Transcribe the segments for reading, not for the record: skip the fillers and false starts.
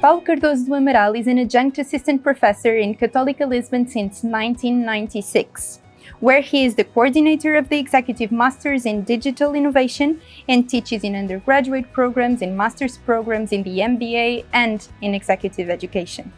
Paulo Cardoso do Amaral is an adjunct assistant professor in Católica-Lisbon since 1996, where he is the coordinator of the Executive Masters in Digital Innovation and teaches in undergraduate programs and master's programs in the MBA and in Executive Education.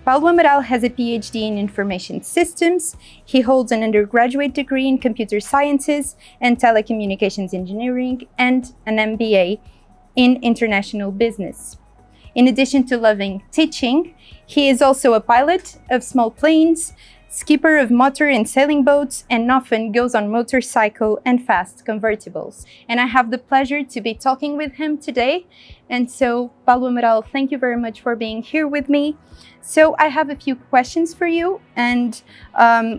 Paulo Amaral has a PhD in Information Systems. He holds an undergraduate degree in Computer Sciences and Telecommunications Engineering and an MBA in International Business. In addition to loving teaching, he is also a pilot of small planes, skipper of motor and sailing boats, and often goes on motorcycle and fast convertibles. And I have the pleasure to be talking with him today. And so, Paulo Amaral, thank you very much for being here with me. So I have a few questions for you, and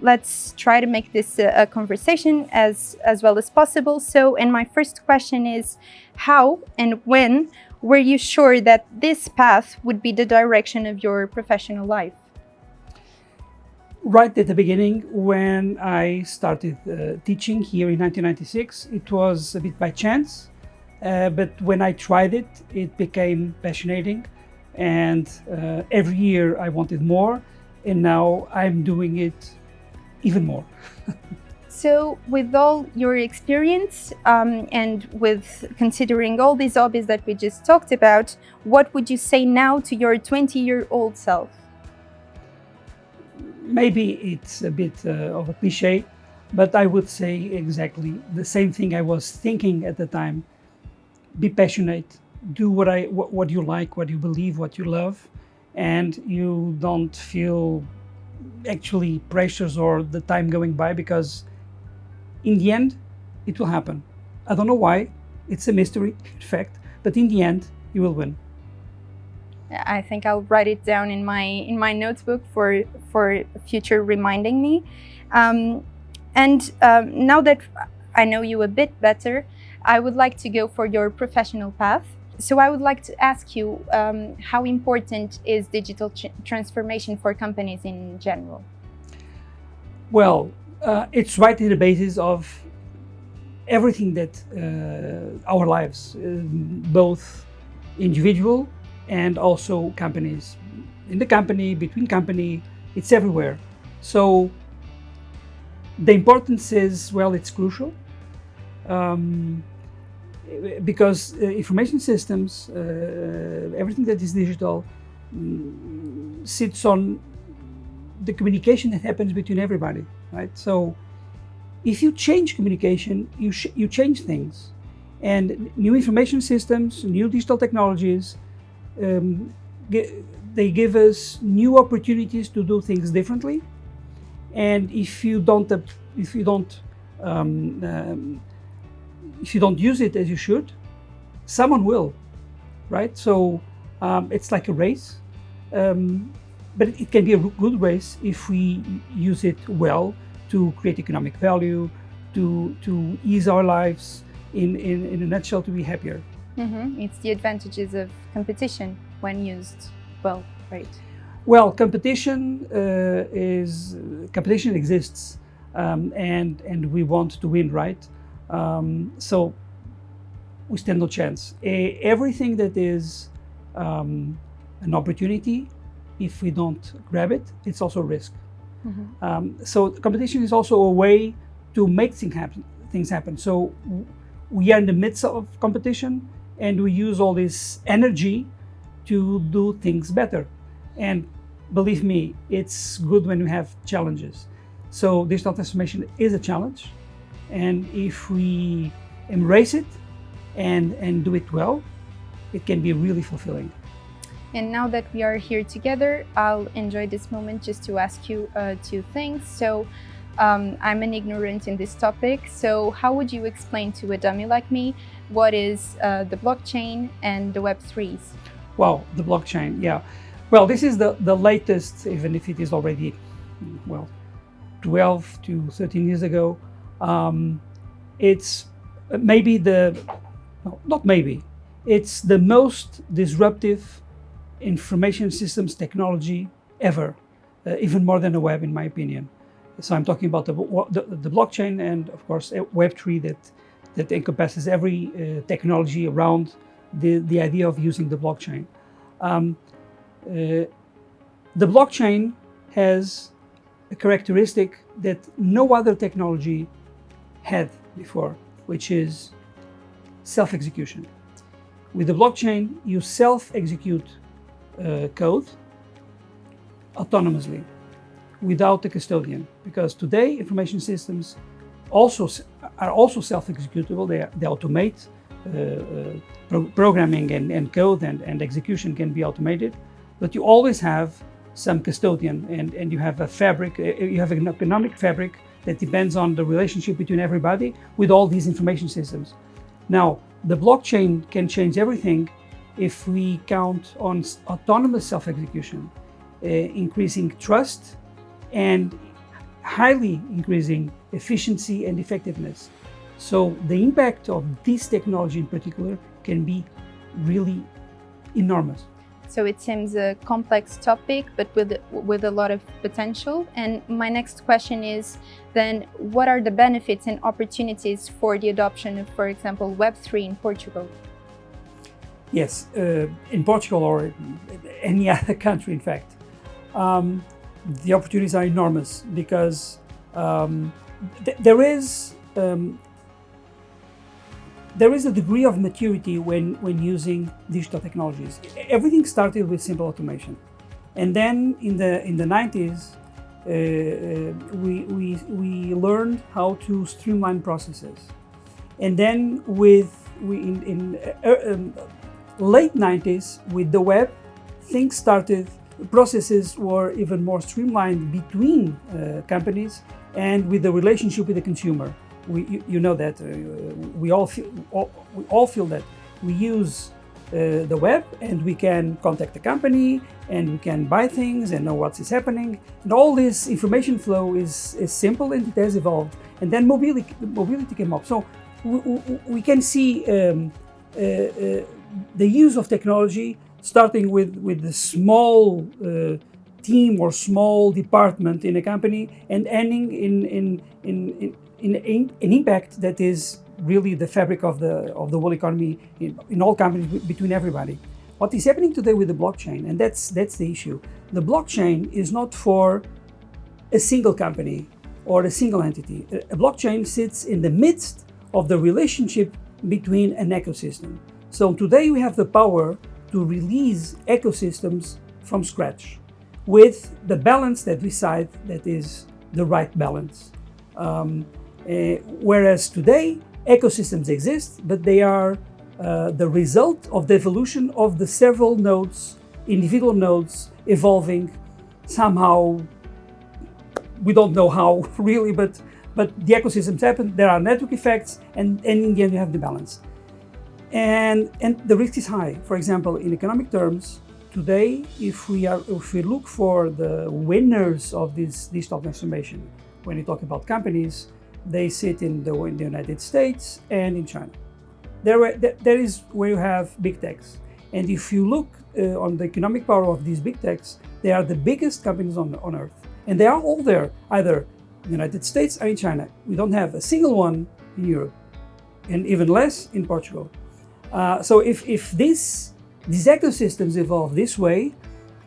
let's try to make this a conversation as well as possible. So, and my first question is, how and when were you sure that this path would be the direction of your professional life? Right at the beginning, when I started teaching here in 1996, it was a bit by chance, but when I tried it, it became passionating, and every year I wanted more, and now I'm doing it even more. So with all your experience and with considering all these hobbies that we just talked about, what would you say now to your 20-year-old self? Maybe it's a bit of a cliche, but I would say exactly the same thing I was thinking at the time. Be passionate, do what you like, what you believe, what you love, and you don't feel actually pressures or the time going by, because in the end it will happen. I don't know why, it's a mystery in fact, but in the end you will win. I think I'll write it down in my notebook for future reminding me. Now that I know you a bit better, I would like to go for your professional path. So I would like to ask you, how important is digital transformation for companies in general? Well, it's right in the basis of everything that our lives, both individual and also companies. In the company, between company, it's everywhere. So the importance is, well, it's crucial. Because information systems, everything that is digital, sits on the communication that happens between everybody, right? So if you change communication, you change things. And new information systems, new digital technologies, they give us new opportunities to do things differently. And if you don't use it as you should, someone will, right? So it's like a race, but it can be a good race if we use it well to create economic value, to ease our lives, in a nutshell, to be happier. Mm-hmm. It's the advantages of competition when used well, right? Well, competition exists, and we want to win, right? So we stand no chance. Everything that is an opportunity, if we don't grab it, it's also a risk. Mm-hmm. So competition is also a way to make things happen. So we are in the midst of competition, and we use all this energy to do things better. And believe me, it's good when we have challenges. So digital transformation is a challenge. And if we embrace it and do it well, it can be really fulfilling. And now that we are here together, I'll enjoy this moment just to ask you two things. So I'm an ignorant in this topic. So how would you explain to a dummy like me what is the blockchain and the Web3s? Wow, the blockchain, yeah. Well, this is the latest, even if it is already, 12 to 13 years ago. It's maybe it's the most disruptive information systems technology ever, even more than the web, in my opinion. So I'm talking about the blockchain, and of course Web3 that encompasses every technology around the idea of using the blockchain. The blockchain has a characteristic that no other technology had before, which is self-execution. With the blockchain, you self-execute code autonomously without a custodian, because today information systems are also self-executable. They automate programming and code and execution can be automated, but you always have some custodian, and you have a fabric, you have an economic fabric that depends on the relationship between everybody with all these information systems. Now, the blockchain can change everything if we count on autonomous self-execution, increasing trust and highly increasing efficiency and effectiveness. So the impact of this technology in particular can be really enormous. So it seems a complex topic, but with a lot of potential. And my next question is then, what are the benefits and opportunities for the adoption of, for example, Web3 in Portugal? Yes, in Portugal or any other country, in fact, the opportunities are enormous because there is a degree of maturity when using digital technologies. Everything started with simple automation, and then in the 90s, we learned how to streamline processes, and then in late 90s with the web, things started. Processes were even more streamlined between companies and with the relationship with the consumer. You know that we all feel that we use the web and we can contact the company and we can buy things and know what is happening, and all this information flow is simple and it has evolved. And then mobility came up, so we can see the use of technology starting with the small team or small department in a company and ending in an impact that is really the fabric of the whole economy in all companies, between everybody. What is happening today with the blockchain, and that's the issue. The blockchain is not for a single company or a single entity. A blockchain sits in the midst of the relationship between an ecosystem. So today we have the power to release ecosystems from scratch with the balance that we decide that is the right balance. Whereas today, ecosystems exist, but they are the result of the evolution of the several nodes, individual nodes evolving somehow. We don't know how really, but the ecosystems happen. There are network effects, and in the end, you have the balance. And the risk is high. For example, in economic terms, today, if we look for the winners of this digital transformation, when you talk about companies, they sit in the United States and in China. There is where you have big techs. And if you look on the economic power of these big techs, they are the biggest companies on Earth. And they are all there, either in the United States or in China. We don't have a single one in Europe, and even less in Portugal. So if these ecosystems evolve this way,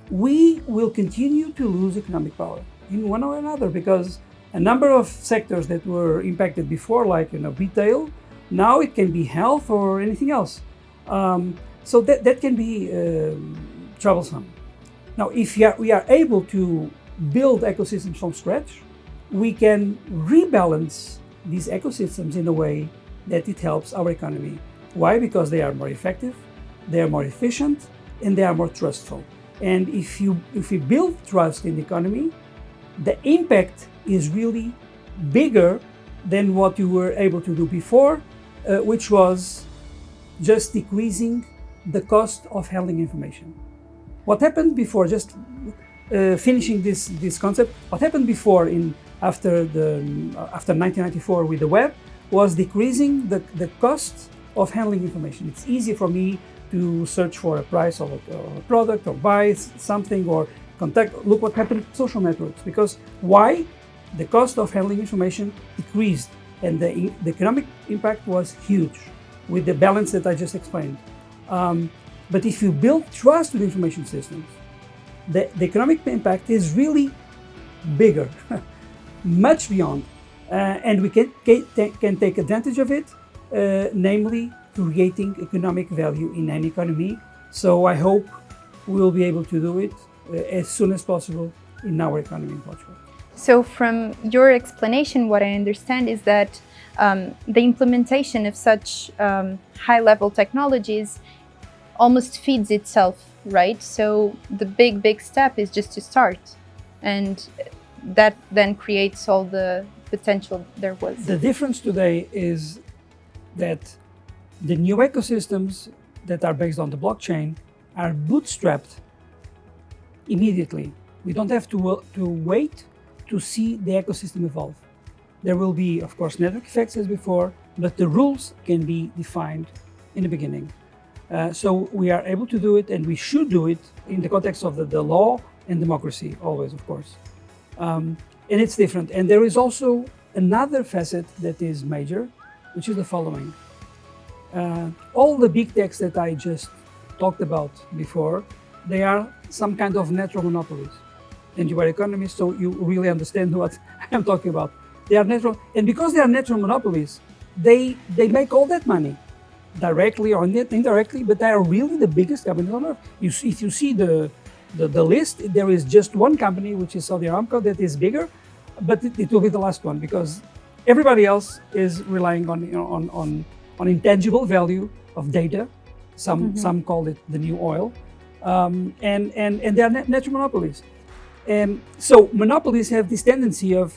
we will continue to lose economic power in one or another, because a number of sectors that were impacted before, like retail, now it can be health or anything else. So that can be troublesome. Now, if we are able to build ecosystems from scratch, we can rebalance these ecosystems in a way that it helps our economy. Why? Because they are more effective, they are more efficient, and they are more trustful. And if we build trust in the economy, the impact is really bigger than what you were able to do before, which was just decreasing the cost of handling information. What happened before, just finishing this concept, what happened before after 1994 with the web was decreasing the cost of handling information. It's easy for me to search for a price of a product or buy something or look what happened to social networks. Because why? The cost of handling information decreased and the economic impact was huge with the balance that I just explained. But if you build trust with information systems, the economic impact is really bigger, much beyond, and we can take advantage of it, namely creating economic value in any economy. So I hope we will be able to do it as soon as possible in our economy in Portugal. So from your explanation, what I understand is that the implementation of such high-level technologies almost feeds itself, right? So the big step is just to start, and that then creates all the potential there was. The difference today is that the new ecosystems that are based on the blockchain are bootstrapped immediately. We don't have to wait to see the ecosystem evolve. There will be, of course, network effects as before, but the rules can be defined in the beginning. So we are able to do it, and we should do it in the context of the law and democracy, always, of course. And it's different. And there is also another facet that is major, which is the following. All the big techs that I just talked about before, they are some kind of natural monopolies. And you are economists, so you really understand what I'm talking about. They are natural, and because they are natural monopolies, they make all that money, directly or indirectly, but they are really the biggest companies on earth. If you see the list, there is just one company, which is Saudi Aramco, that is bigger, but it will be the last one because everybody else is relying on intangible value of data. Some call it the new oil, and they are natural monopolies. So monopolies have this tendency of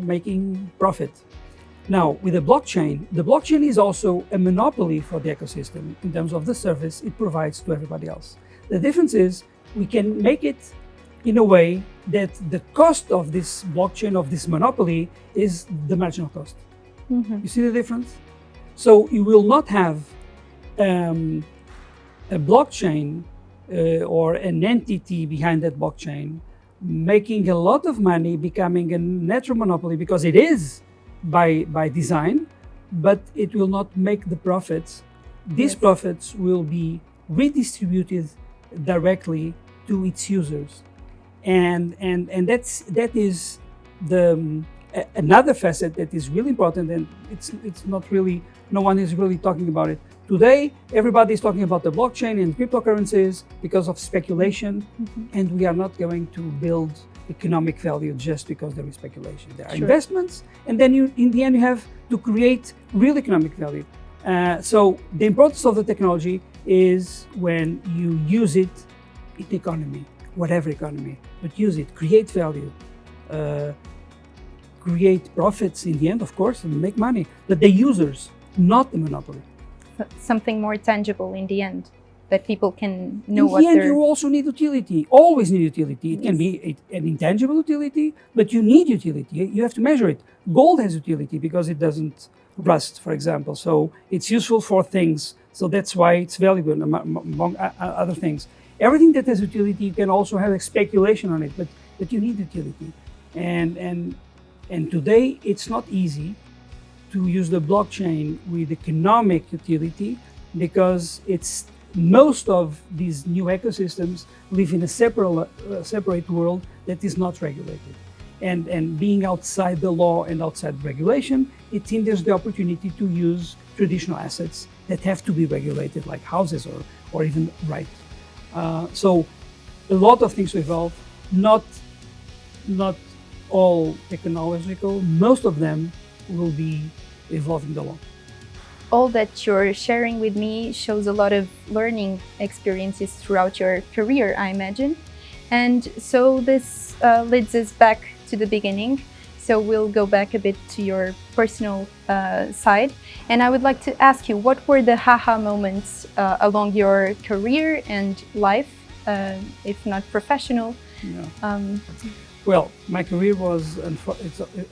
making profit. Now with the blockchain is also a monopoly for the ecosystem in terms of the service it provides to everybody else. The difference is we can make it in a way that the cost of this blockchain, of this monopoly, is the marginal cost. You see the difference? So you will not have a blockchain or an entity behind that blockchain making a lot of money, becoming a natural monopoly, because it is by design, but it will not make the profits. These profits will be redistributed directly to its users, and that is another facet that is really important, and it's not really, no one is really talking about it. Today, everybody is talking about the blockchain and cryptocurrencies because of speculation, and we are not going to build economic value just because there is speculation. There are investments, and then in the end, you have to create real economic value. So the importance of the technology is when you use it in the economy, whatever economy, but use it, create value, create profits in the end, of course, and make money, but the users, not the monopoly. Something more tangible in the end, that people can know what in the they're... end, you also need utility, always need utility. It can be an intangible utility, but you need utility. You have to measure it. Gold has utility because it doesn't rust, for example. So it's useful for things. So that's why it's valuable, among other things. Everything that has utility, you can also have a speculation on it, but you need utility. And today, it's not easy to use the blockchain with economic utility because most of these new ecosystems live in a separate world that is not regulated. And being outside the law and outside regulation, it hinders the opportunity to use traditional assets that have to be regulated, like houses or even rights. So a lot of things evolve, not all technological, most of them will be evolving the law. All that you're sharing with me shows a lot of learning experiences throughout your career, I imagine. And so this leads us back to the beginning. So we'll go back a bit to your personal side. And I would like to ask you, what were the haha moments along your career and life, if not professional? Yeah. Well, my career was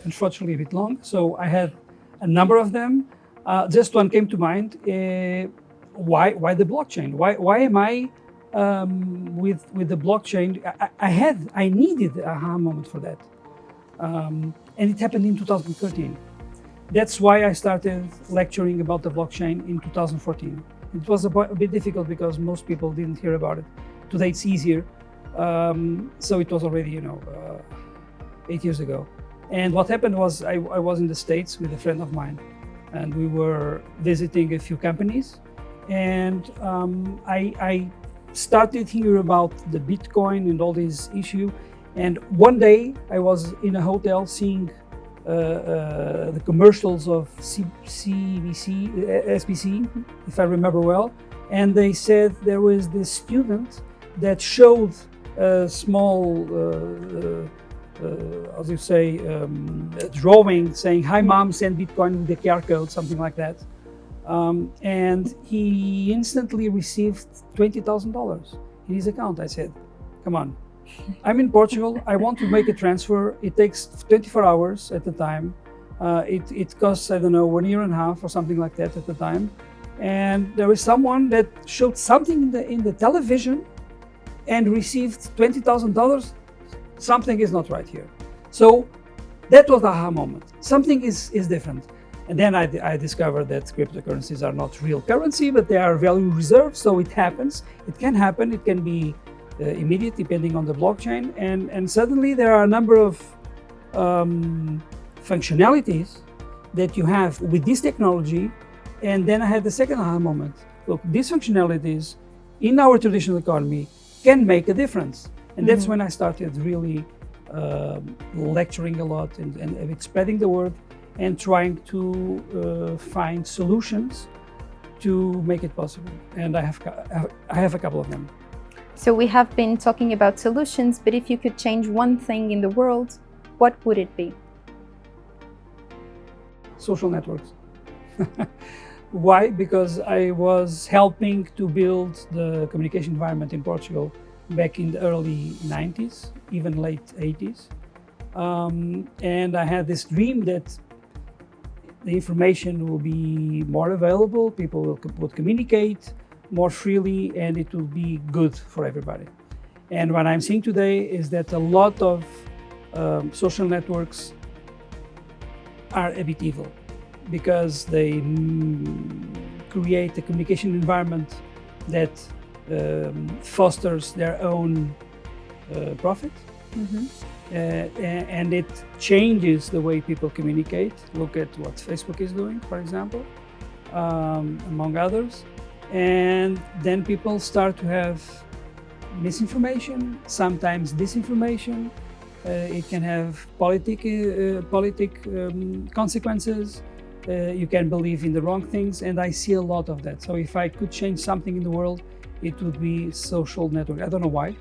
unfortunately a bit long, so I had a number of them. Just one came to mind. Why the blockchain? Why am I with the blockchain? I needed a aha moment for that, and it happened in 2013. That's why I started lecturing about the blockchain in 2014. It was a bit difficult because most people didn't hear about it. Today it's easier So it was already, 8 years ago. And what happened was I was in the States with a friend of mine, and we were visiting a few companies, and I started hearing about the Bitcoin and all these issues. And one day I was in a hotel seeing the commercials of SBC, if I remember well, and they said there was this student that showed a small, as you say, a drawing saying, "Hi mom, send Bitcoin with the QR code," something like that. And he instantly received $20,000 in his account. I said, "Come on, I'm in Portugal. I want to make a transfer. It takes 24 hours at the time. It costs, I don't know, 1.5 years or something like that at the time. And there is someone that showed something in the television and received $20,000. Something is not right here." So that was the aha moment. Something is different. And then I discovered that cryptocurrencies are not real currency, but they are value reserves. So it happens. It can happen. It can be immediate, depending on the blockchain. And suddenly there are a number of functionalities that you have with this technology. And then I had the second aha moment. Look, these functionalities in our traditional economy can make a difference. And that's when I started really lecturing a lot and spreading the word and trying to find solutions to make it possible. And I have a couple of them. So we have been talking about solutions, but if you could change one thing in the world, what would it be? Social networks. Why? Because I was helping to build the communication environment in Portugal back in the early 90s, even late 80s. And I had this dream that the information will be more available, people would communicate more freely, and it will be good for everybody. And what I'm seeing today is that a lot of social networks are a bit evil because they create a communication environment that fosters their own profit. And it changes the way people communicate. Look at what Facebook is doing, for example, among others. And then people start to have misinformation, sometimes disinformation. It can have politic consequences. You can believe in the wrong things, and I see a lot of that. So if I could change something in the world, it would be social network. I don't know why.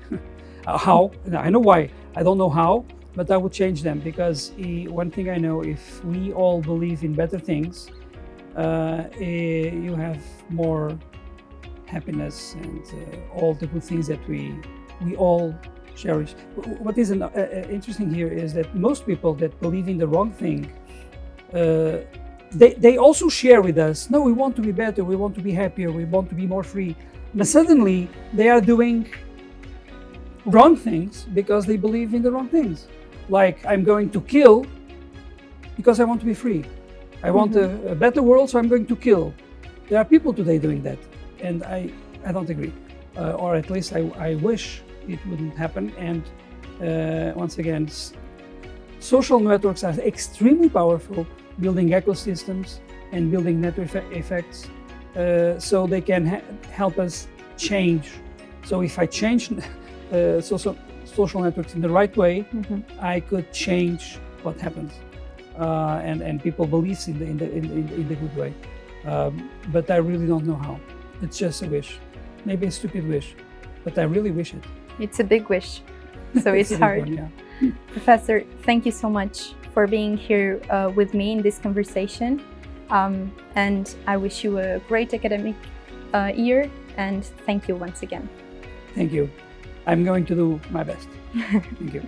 How? I know why. I don't know how, but I would change them because one thing I know, if we all believe in better things, you have more happiness and all the good things that we all cherish. What is interesting here is that most people that believe in the wrong thing, they also share with us, no, we want to be better, we want to be happier, we want to be more free. But suddenly they are doing wrong things because they believe in the wrong things. Like, I'm going to kill because I want to be free. I want a better world, so I'm going to kill. There are people today doing that, and I don't agree. Or at least I wish it wouldn't happen. And once again, social networks are extremely powerful, building ecosystems and building network effects, so they can help us change. So if I change social networks in the right way, I could change what happens, and people believe in the good way. But I really don't know how. It's just a wish, maybe a stupid wish, but I really wish it. It's a big wish, so it's hard. One, yeah. Professor, thank you so much for being here with me in this conversation, and I wish you a great academic year, and thank you once again. Thank you. I'm going to do my best. Thank you.